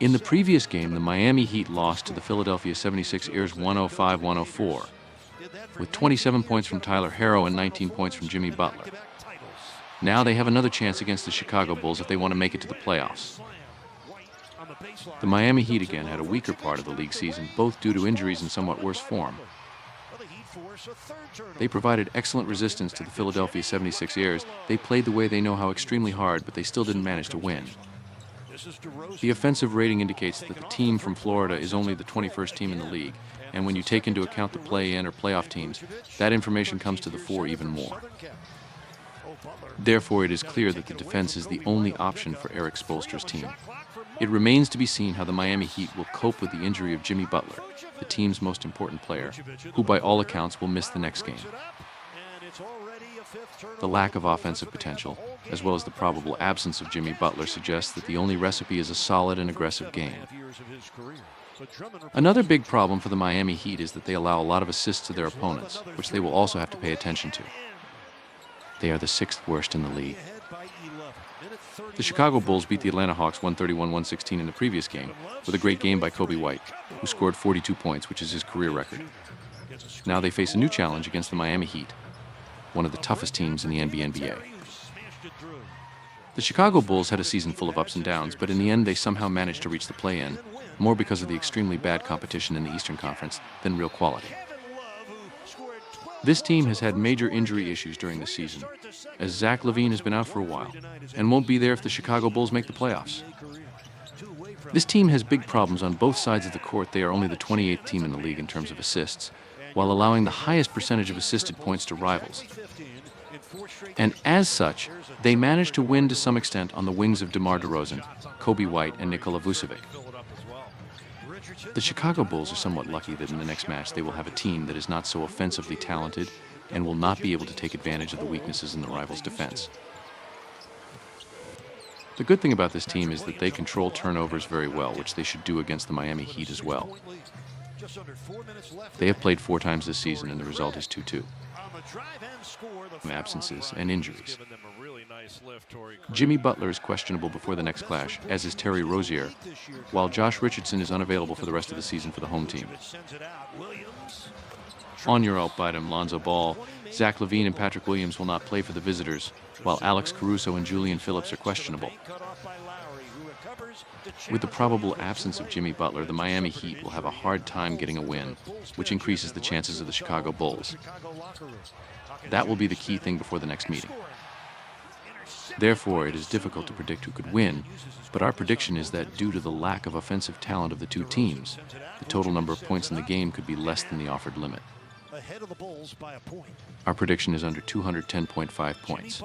In the previous game, the Miami Heat lost to the Philadelphia 76ers 105-104, with 27 points from Tyler Herro and 19 points from Jimmy Butler. Now they have another chance against the Chicago Bulls if they want to make it to the playoffs. The Miami Heat again had a weaker part of the league season, both due to injuries and somewhat worse form. They provided excellent resistance to the Philadelphia 76ers. They played the way they know how, extremely hard, but they still didn't manage to win. The offensive rating indicates that the team from Florida is only the 21st team in the league, and when you take into account the play-in or playoff teams, that information comes to the fore even more. Therefore, it is clear that the defense is the only option for Erik Spoelstra's team. It remains to be seen how the Miami Heat will cope with the injury of Jimmy Butler, the team's most important player, who by all accounts will miss the next game. The lack of offensive potential, as well as the probable absence of Jimmy Butler, suggests that the only recipe is a solid and aggressive game. Another big problem for the Miami Heat is that they allow a lot of assists to their opponents, which they will also have to pay attention to. They are the 6th worst in the league. The Chicago Bulls beat the Atlanta Hawks 131-116 in the previous game, with a great game by Coby White, who scored 42 points, which is his career record. Now they face a new challenge against the Miami Heat, one of the toughest teams in the NBA. The Chicago Bulls had a season full of ups and downs, but in the end they somehow managed to reach the play-in, more because of the extremely bad competition in the Eastern Conference than real quality. This team has had major injury issues during the season, as Zach LaVine has been out for a while and won't be there if the Chicago Bulls make the playoffs. This team has big problems on both sides of the court. They are only the 28th team in the league in terms of assists, while allowing the highest percentage of assisted points to rivals. And as such, they managed to win to some extent on the wings of DeMar DeRozan, Coby White, and Nikola Vucevic. The Chicago Bulls are somewhat lucky that in the next match they will have a team that is not so offensively talented and will not be able to take advantage of the weaknesses in the rivals' defense. The good thing about this team is that they control turnovers very well, which they should do against the Miami Heat as well. They have played 4 times this season and the result is 2-2. Absences and injuries. Jimmy Butler is questionable before the next clash, as is Terry Rozier, while Josh Richardson is unavailable for the rest of the season for the home team. Onur Alpayram, Lonzo Ball, Zach LaVine, and Patrick Williams will not play for the visitors, while Alex Caruso and Julian Phillips are questionable. With the probable absence of Jimmy Butler, the Miami Heat will have a hard time getting a win, which increases the chances of the Chicago Bulls. That will be the key thing before the next meeting. Therefore, it is difficult to predict who could win, but our prediction is that due to the lack of offensive talent of the two teams, the total number of points in the game could be less than the offered limit. Our prediction is under 210.5 points.